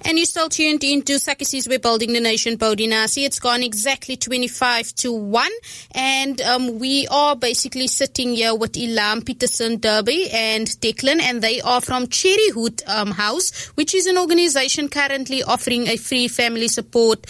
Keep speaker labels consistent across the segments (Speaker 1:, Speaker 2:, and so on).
Speaker 1: And you're still tuned into Sakisi's We're Building the Nation Podinasi. It's gone exactly 25 to 1. And we are basically sitting here with Ilam, Peterson, Derby and Declan. And they are from Cherrywood House, which is an organization currently offering a free family support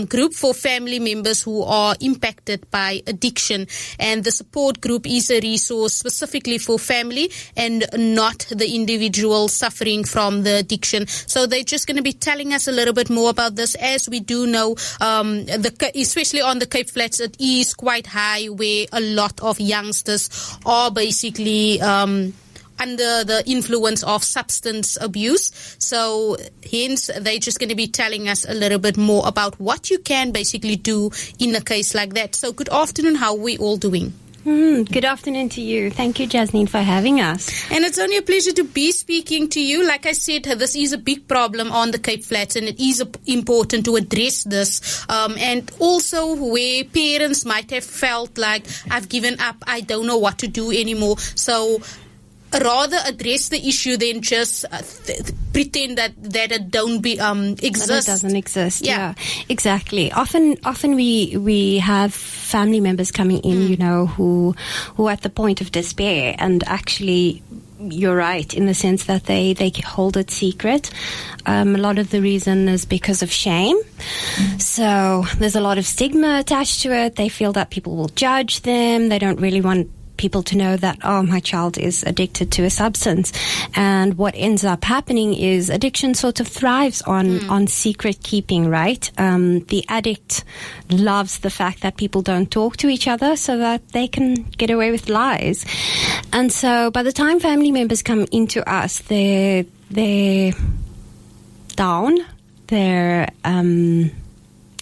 Speaker 1: group for family members who are impacted by addiction. And the support group is a resource specifically for family and not the individual suffering from the addiction. So they're just going to be telling us a little bit more about this. As we do know, especially on the Cape Flats, it is quite high where a lot of youngsters are basically under the influence of substance abuse. So hence they're just going to be telling us a little bit more about what you can basically do in a case like that. So good afternoon, how are we all doing?
Speaker 2: Good afternoon to you. Thank you, Jasmine, for having us.
Speaker 1: And it's only a pleasure to be speaking to you. Like I said, this is a big problem on the Cape Flats, and it is important to address this. And also where parents might have felt like, I've given up, I don't know what to do anymore. So rather address the issue than just pretend that it don't exist.
Speaker 2: That it doesn't exist. Yeah, exactly. Often we have family members coming in, who are at the point of despair, and actually, you're right in the sense that they hold it secret. A lot of the reason is because of shame. So there's a lot of stigma attached to it. They feel that people will judge them. They don't really want people to know that, oh, my child is addicted to a substance. And what ends up happening is addiction sort of thrives on secret keeping, right? The addict loves the fact that people don't talk to each other so that they can get away with lies. And so by the time family members come into us, they're down, they're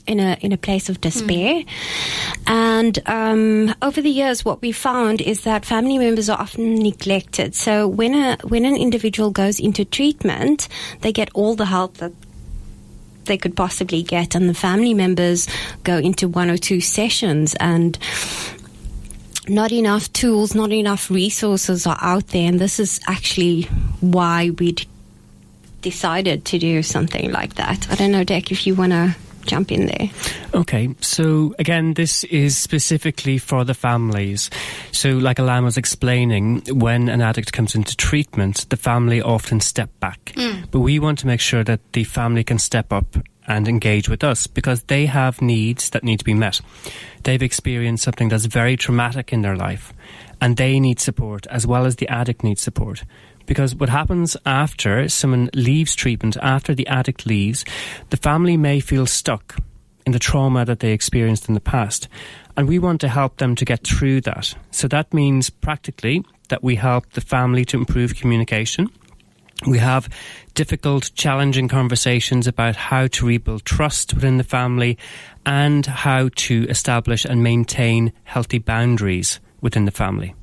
Speaker 2: in a place of despair. And over the years, what we found is that family members are often neglected. So when an individual goes into treatment, they get all the help that they could possibly get, and the family members go into 1 or 2 sessions, and not enough tools, not enough resources are out there. And this is actually why we decided to do something like that. I don't know, Dec, if you want to jump in there.
Speaker 3: Okay, so again, this is specifically for the families. So like Alam was explaining, when an addict comes into treatment, the family often step back. But we want to make sure that the family can step up and engage with us, because they have needs that need to be met. They've experienced something that's very traumatic in their life, and they need support as well as the addict needs support. Because what happens after someone leaves treatment, after the addict leaves, the family may feel stuck in the trauma that they experienced in the past. And we want to help them to get through that. So that means practically that we help the family to improve communication. We have difficult, challenging conversations about how to rebuild trust within the family and how to establish and maintain healthy boundaries within the family.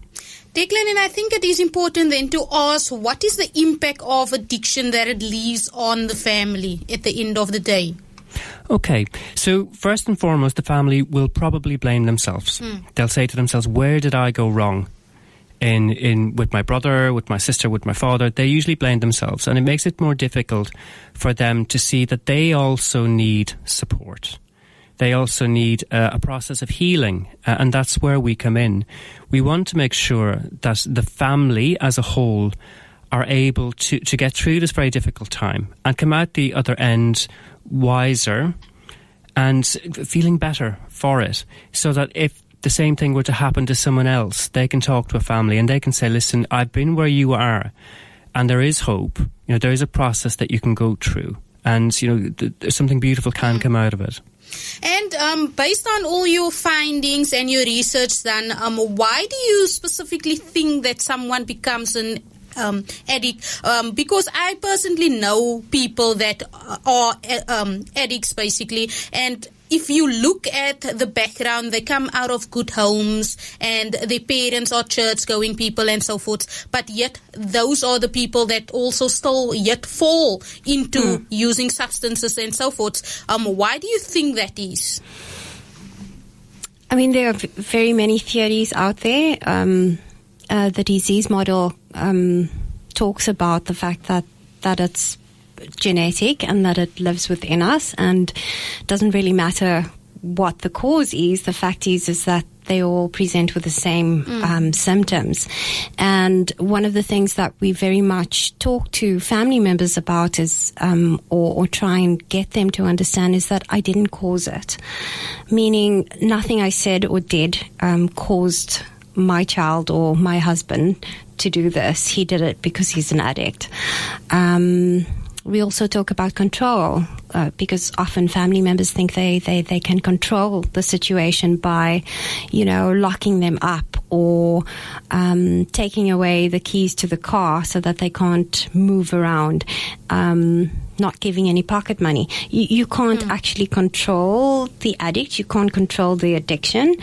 Speaker 1: Declan, and I think it is important then to ask, what is the impact of addiction that it leaves on the family at the end of the day?
Speaker 3: Okay, so first and foremost, the family will probably blame themselves. They'll say to themselves, where did I go wrong? In with my brother, with my sister, with my father? They usually blame themselves, and it makes it more difficult for them to see that they also need support. They also need a process of healing, and that's where we come in. We want to make sure that the family as a whole are able to get through this very difficult time and come out the other end wiser and feeling better for it, so that if the same thing were to happen to someone else, they can talk to a family and they can say, listen, I've been where you are, and there is hope. There is a process that you can go through, and something beautiful can come out of it.
Speaker 1: And based on all your findings and your research then, why do you specifically think that someone becomes an addict? Because I personally know people that are addicts basically, and if you look at the background, they come out of good homes and their parents are church-going people and so forth. But yet, those are the people that also still yet fall into using substances and so forth. Why do you think that is?
Speaker 2: I mean, there are very many theories out there. The disease model talks about the fact that it's genetic and that it lives within us, and it doesn't really matter what the cause is. The fact is that they all present with the same symptoms. And one of the things that we very much talk to family members about is, or try and get them to understand, is that I didn't cause it. Meaning nothing I said or did caused my child or my husband to do this. He did it because he's an addict. We also talk about control, because often family members think they can control the situation by, locking them up or taking away the keys to the car so that they can't move around, not giving any pocket money. You can't actually control the addict, you can't control the addiction,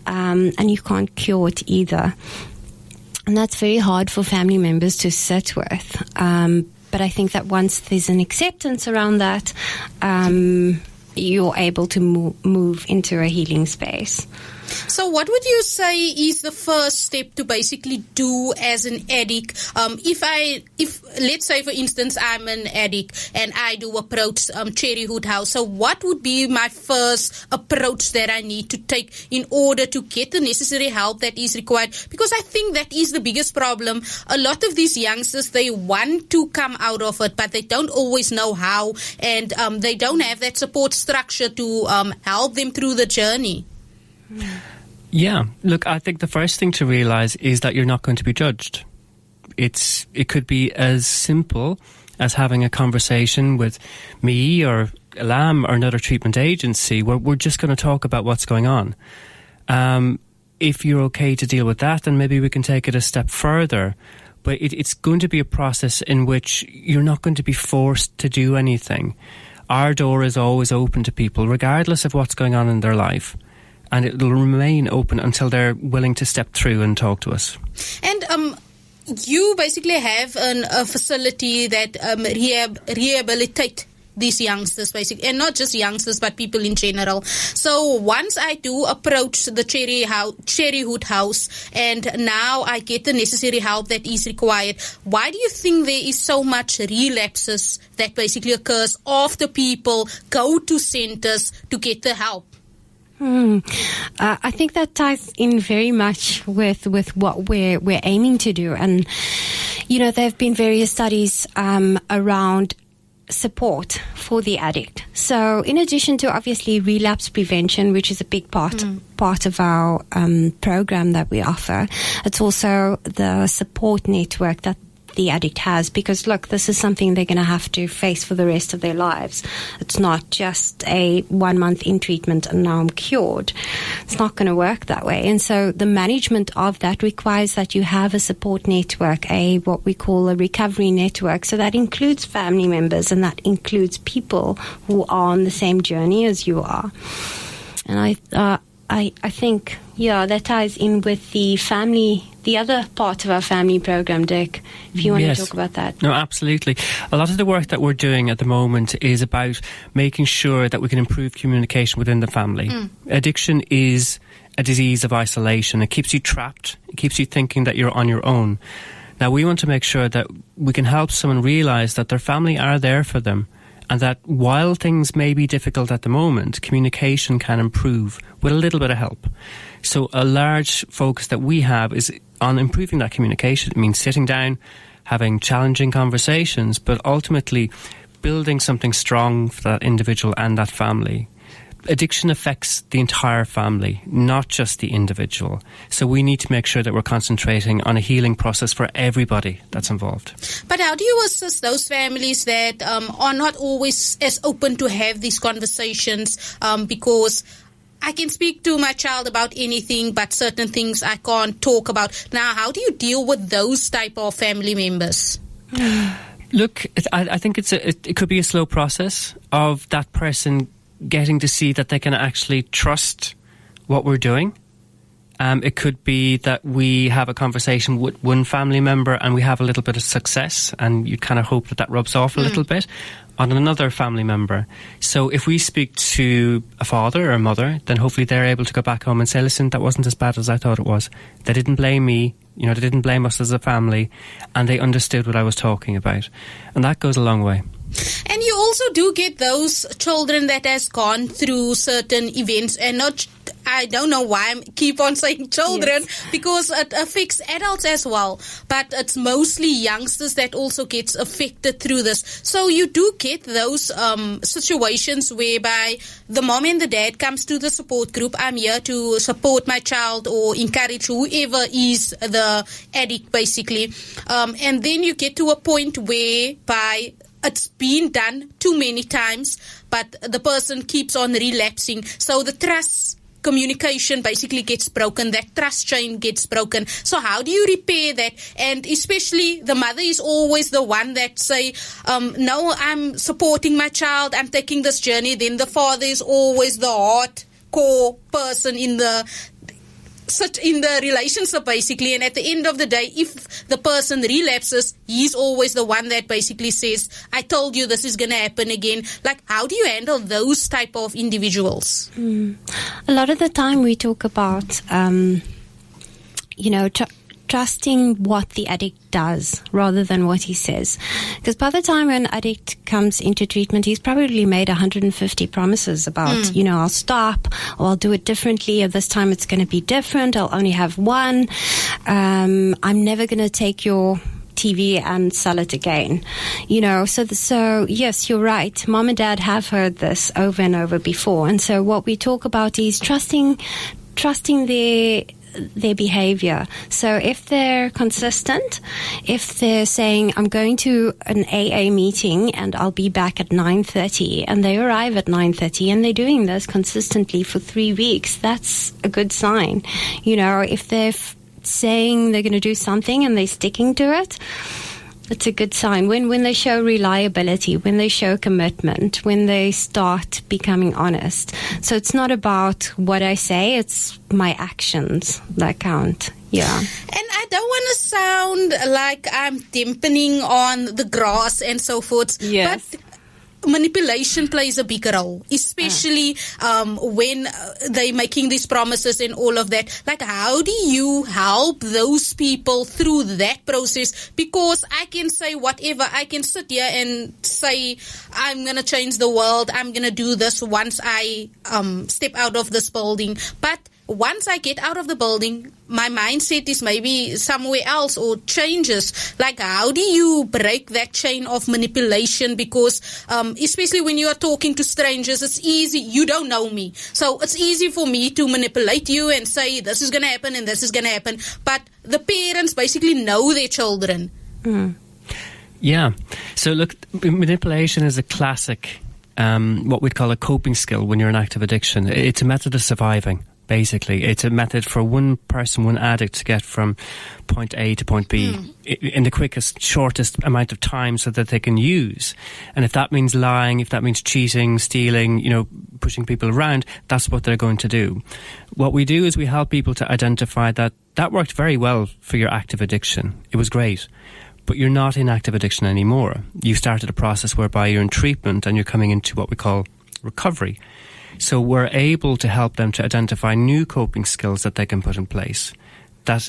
Speaker 2: and you can't cure it either. And that's very hard for family members to sit with. But I think that once there's an acceptance around that, you're able to move into a healing space.
Speaker 1: So what would you say is the first step to basically do as an addict? If let's say, for instance, I'm an addict and I do approach Cherrywood House, so what would be my first approach that I need to take in order to get the necessary help that is required? Because I think that is the biggest problem. A lot of these youngsters, they want to come out of it, but they don't always know how, and they don't have that support structure to help them through the journey.
Speaker 3: Yeah, look, I think the first thing to realise is that you're not going to be judged. It could be as simple as having a conversation with me or Elam or another treatment agency where we're just going to talk about what's going on. If you're okay to deal with that, then maybe we can take it a step further. But it's going to be a process in which you're not going to be forced to do anything. Our door is always open to people, regardless of what's going on in their life. And it will remain open until they're willing to step through and talk to us.
Speaker 1: And you basically have a facility that rehabilitate these youngsters, basically, and not just youngsters, but people in general. So once I do approach the Cherrywood House, and now I get the necessary help that is required, why do you think there is so much relapses that basically occurs after people go to centres to get the help?
Speaker 2: I think that ties in very much with what we're aiming to do. And, there have been various studies around support for the addict. So in addition to obviously relapse prevention, which is a big part of our program that we offer, it's also the support network that the addict has, because look, this is something they're going to have to face for the rest of their lives. It's not just a 1 month in treatment and now I'm cured. It's not going to work that way. And so the management of that requires that you have a support network, what we call a recovery network. So that includes family members and that includes people who are on the same journey as you are. And I think, that ties in with the other part of our family program, Dick, if you want to talk about that.
Speaker 3: No, absolutely. A lot of the work that we're doing at the moment is about making sure that we can improve communication within the family. Addiction is a disease of isolation. It keeps you trapped. It keeps you thinking that you're on your own. Now, we want to make sure that we can help someone realise that their family are there for them, and that while things may be difficult at the moment, communication can improve with a little bit of help. So a large focus that we have is on improving that communication. It means sitting down, having challenging conversations, but ultimately building something strong for that individual and that family. Addiction affects the entire family, not just the individual. So we need to make sure that we're concentrating on a healing process for everybody that's involved.
Speaker 1: But how do you assist those families that are not always as open to have these conversations? Because I can speak to my child about anything, but certain things I can't talk about. Now, how do you deal with those type of family members?
Speaker 3: Look, I think it could be a slow process of that person getting to see that they can actually trust what we're doing. It could be that we have a conversation with one family member and we have a little bit of success, and you kind of hope that rubs off a little bit on another family member. So if we speak to a father or a mother, then hopefully they're able to go back home and say, listen, that wasn't as bad as I thought it was. They didn't blame me, they didn't blame us as a family, and they understood what I was talking about. And that goes a long way.
Speaker 1: And you also do get those children that has gone through certain events, and not, I don't know why I keep on saying children, because it affects adults as well. But it's mostly youngsters that also gets affected through this. So you do get those situations whereby the mom and the dad comes to the support group. I'm here to support my child or encourage whoever is the addict, basically. And then you get to a point whereby it's been done too many times, but the person keeps on relapsing. So the trust communication basically gets broken. That trust chain gets broken. So how do you repair that? And especially the mother is always the one that say, no, I'm supporting my child, I'm taking this journey. Then the father is always the hardcore person in the relationship, basically. And at the end of the day, if the person relapses, he's always the one that basically says, I told you this is going to happen again. Like, how do you handle those type of individuals?
Speaker 2: A lot of the time we talk about, trusting what the addict does rather than what he says. Because by the time an addict comes into treatment, he's probably made 150 promises about, I'll stop, or I'll do it differently, or this time it's going to be different, I'll only have one, I'm never going to take your TV and sell it again. So yes, you're right. Mom and dad have heard this over and over before. And so what we talk about is trusting their behavior. So if they're consistent, if they're saying, I'm going to an AA meeting and I'll be back at 9:30, and they arrive at 9:30 and they're doing this consistently for 3 weeks, that's a good sign. If they're saying they're going to do something and they're sticking to it, it's a good sign. When they show reliability, when they show commitment, when they start becoming honest. So it's not about what I say, it's my actions that count. Yeah.
Speaker 1: And I don't want to sound like I'm dampening on the grass and so forth.
Speaker 2: Yes.
Speaker 1: But manipulation plays a big role, especially when they're making these promises and all of that. Like, how do you help those people through that process? Because I can say whatever. I can sit here and say, I'm going to change the world, I'm going to do this once I step out of this building. But once I get out of the building, my mindset is maybe somewhere else or changes. Like, how do you break that chain of manipulation? Because especially when you are talking to strangers, it's easy. You don't know me. So it's easy for me to manipulate you and say, this is going to happen and this is going to happen. But the parents basically know their children.
Speaker 3: Yeah. So look, manipulation is a classic, what we'd call a coping skill when you're in active addiction. It's a method of surviving. Basically, it's a method for one person, one addict, to get from point A to point B in the quickest, shortest amount of time so that they can use. And if that means lying, if that means cheating, stealing, pushing people around, that's what they're going to do. What we do is we help people to identify that worked very well for your active addiction. It was great. But you're not in active addiction anymore. You started a process whereby you're in treatment and you're coming into what we call recovery. So we're able to help them to identify new coping skills that they can put in place. That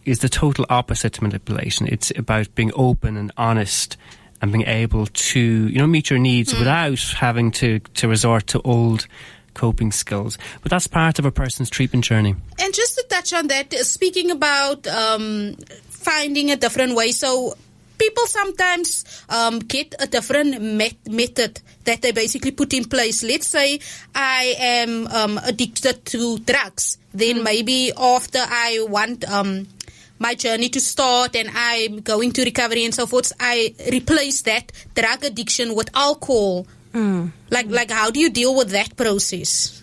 Speaker 3: is the total opposite to manipulation. It's about being open and honest and being able to, meet your needs without having to resort to old coping skills. But that's part of a person's treatment journey.
Speaker 1: And just to touch on that, speaking about finding a different way. So people sometimes get a different method that they basically put in place. Let's say I am addicted to drugs. Then maybe after I want my journey to start and I'm going to recovery and so forth, I replace that drug addiction with alcohol. Like how do you deal with that process?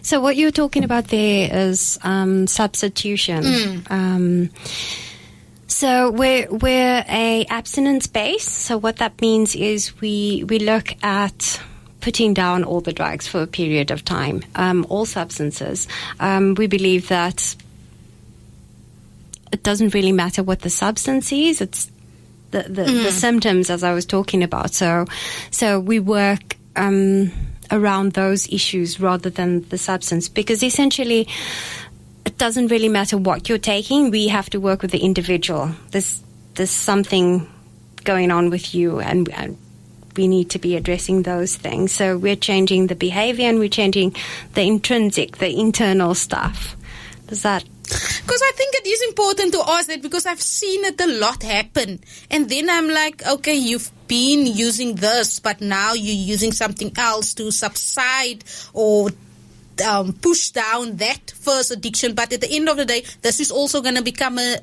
Speaker 2: So what you're talking about there is substitution. So we're a abstinence base. So what that means is we look at putting down all the drugs for a period of time, all substances. We believe that it doesn't really matter what the substance is. It's the symptoms, as I was talking about. So we work around those issues rather than the substance, because essentially it doesn't really matter what you're taking. We have to work with the individual. There's something going on with you, and we need to be addressing those things. So we're changing the behavior and we're changing the intrinsic, the internal stuff. Does that...
Speaker 1: Because I think it is important to ask that, because I've seen it a lot happen. And then I'm like, okay, you've been using this, but now you're using something else to subside or push down that first addiction. But at the end of the day, this is also going to become a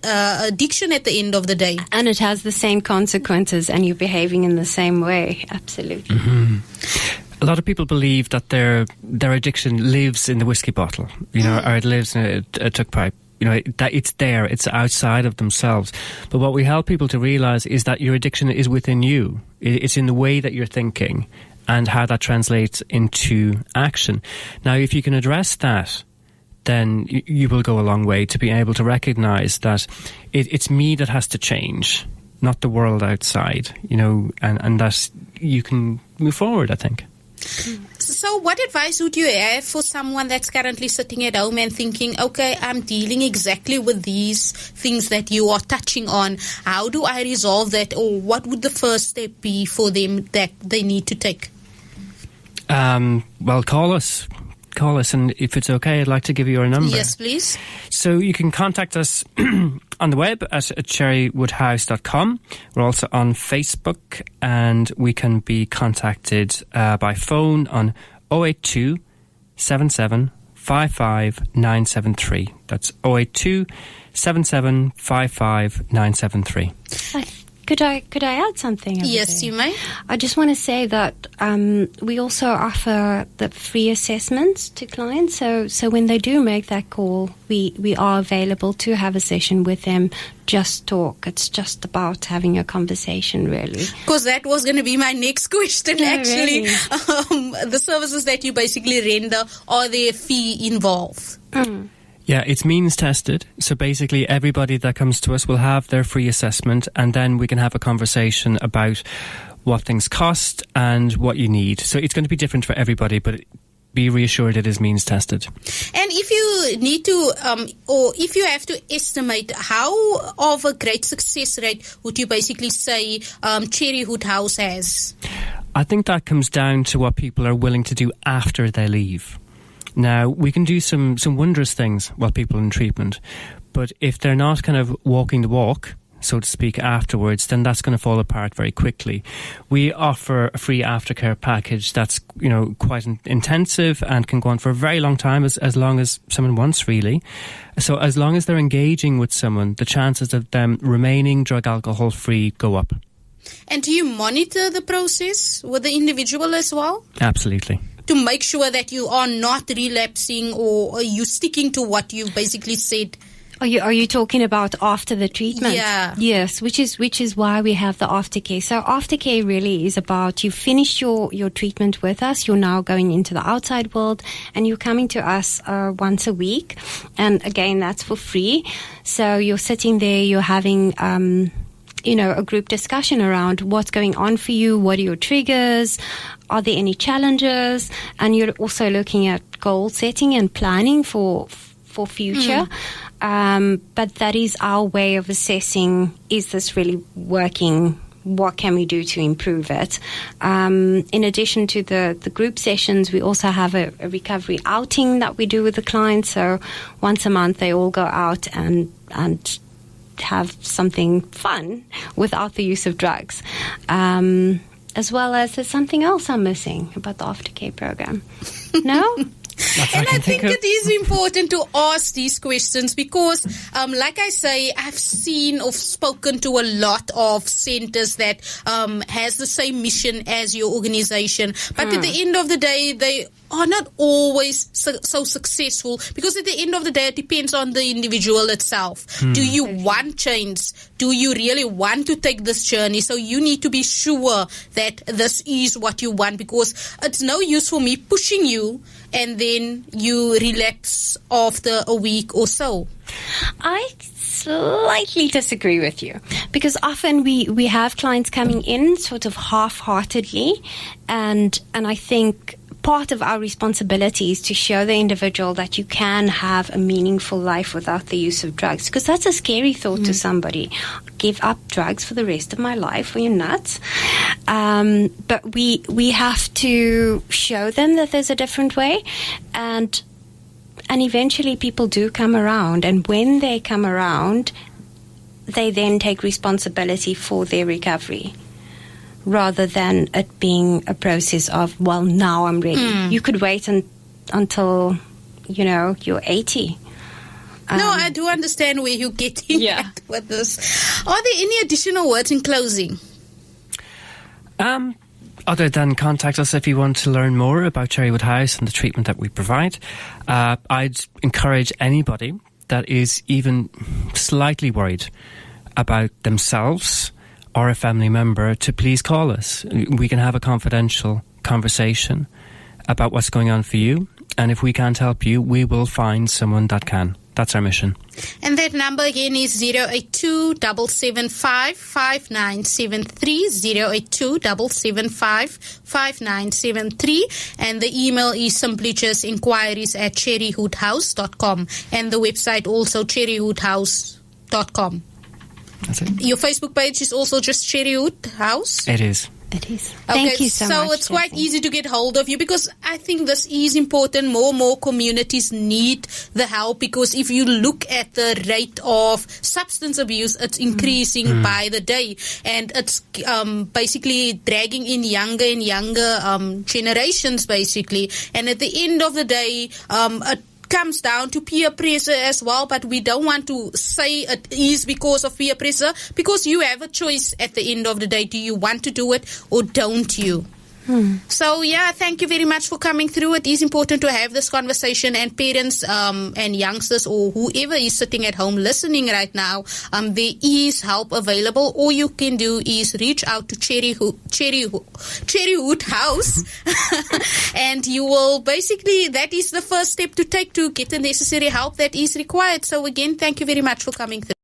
Speaker 1: addiction at the end of the day.
Speaker 2: And it has the same consequences and you're behaving in the same way. Absolutely.
Speaker 3: Mm-hmm. A lot of people believe that their addiction lives in the whiskey bottle, or it lives in a tuck pipe. That it's there, it's outside of themselves. But what we help people to realise is that your addiction is within you. It's in the way that you're thinking and how that translates into action. Now, if you can address that, then you will go a long way to being able to recognise that it's me that has to change, not the world outside, and that you can move forward, I think.
Speaker 1: So what advice would you have for someone that's currently sitting at home and thinking, okay, I'm dealing exactly with these things that you are touching on. How do I resolve that? Or what would the first step be for them that they need to take?
Speaker 3: Well, call us, and if it's okay, I'd like to give you our number.
Speaker 1: Yes, please.
Speaker 3: So you can contact us on the web at cherrywoodhouse.com. We're also on Facebook, and we can be contacted by phone on 082 77 55 973. That's 082 77 55 973.
Speaker 2: Could I add something?
Speaker 1: Yes, you may.
Speaker 2: I just want to say that we also offer the free assessments to clients. So when they do make that call, we are available to have a session with them. Just talk. It's just about having a conversation, really.
Speaker 1: Because that was going to be my next question, actually. Really? The services that you basically render, are there a fee involved?
Speaker 3: Yeah, it's means tested. So basically everybody that comes to us will have their free assessment, and then we can have a conversation about what things cost and what you need. So it's going to be different for everybody, but be reassured it is means tested. And
Speaker 1: if you need to, or if you have to estimate how of a great success rate would you basically say Cherrywood House has?
Speaker 3: I think that comes down to what people are willing to do after they leave. Now, we can do some wondrous things while people are in treatment, but if they're not kind of walking the walk, so to speak, afterwards, then that's going to fall apart very quickly. We offer a free aftercare package that's, quite intensive and can go on for a very long time, as long as someone wants, really. So as long as they're engaging with someone, the chances of them remaining drug alcohol free go up.
Speaker 1: And do you monitor the process with the individual as well?
Speaker 3: Absolutely.
Speaker 1: To make sure that you are not relapsing, or are you sticking to what you basically said?
Speaker 2: Are you talking about after the treatment?
Speaker 1: Yeah.
Speaker 2: Yes, which is why we have the aftercare. So aftercare really is about you finished your treatment with us, you're now going into the outside world, and you're coming to us once a week. And again, that's for free. So you're sitting there, you're having a group discussion around what's going on for you, what are your triggers, are there any challenges, and you're also looking at goal setting and planning for future. But that is our way of assessing, is this really working? What can we do to improve it? In addition to the group sessions, we also have a recovery outing that we do with the clients. So once a month, they all go out and have something fun without the use of drugs. As well as there's something else I'm missing about the aftercare program. No?
Speaker 1: And I think it is important to ask these questions because, like I say, I've seen or spoken to a lot of centers that has the same mission as your organization. But at the end of the day, they are not always so successful because at the end of the day, it depends on the individual itself. Do you want change? Do you really want to take this journey? So you need to be sure that this is what you want, because it's no use for me pushing you and then you relapse after a week or so.
Speaker 2: I slightly disagree with you, because often we have clients coming in sort of half-heartedly, and I think part of our responsibility is to show the individual that you can have a meaningful life without the use of drugs, because that's a scary thought to somebody. give up drugs for the rest of my life. Are you nuts? But we have to show them that there's a different way, and eventually people do come around. And when they come around, they then take responsibility for their recovery, rather than it being a process of, well, now I'm ready. You could wait until, you're 80.
Speaker 1: No, I do understand where you're getting at with this. Are there any additional words in closing?
Speaker 3: Other than contact us if you want to learn more about Cherrywood House and the treatment that we provide, I'd encourage anybody that is even slightly worried about themselves or a family member to please call us. We can have a confidential conversation about what's going on for you, and if we can't help you, we will find someone that can. That's our mission.
Speaker 1: And that number again is 082-775-5973, 082-775-5973, and the email is simply just enquiries@cherrywoodhouse.com, and the website also cherrywoodhouse.com.
Speaker 3: That's it.
Speaker 1: Your Facebook page is also just Cherrywood House?
Speaker 3: It is.
Speaker 2: It is.
Speaker 1: Okay,
Speaker 2: Thank you so much.
Speaker 1: So it's quite
Speaker 2: Jessie.
Speaker 1: easy to get hold of you, because I think this is important. More communities need the help, because if you look at the rate of substance abuse, it's increasing by the day, and it's basically dragging in younger and younger generations, basically. And at the end of the day, it comes down to peer pressure as well, but we don't want to say it is because of peer pressure, because you have a choice at the end of the day. Do you want to do it or don't you? So thank you very much for coming through. It is important to have this conversation, and parents and youngsters or whoever is sitting at home listening right now, there is help available. All you can do is reach out to Cherrywood House and you will basically, that is the first step to take to get the necessary help that is required. So again, thank you very much for coming through.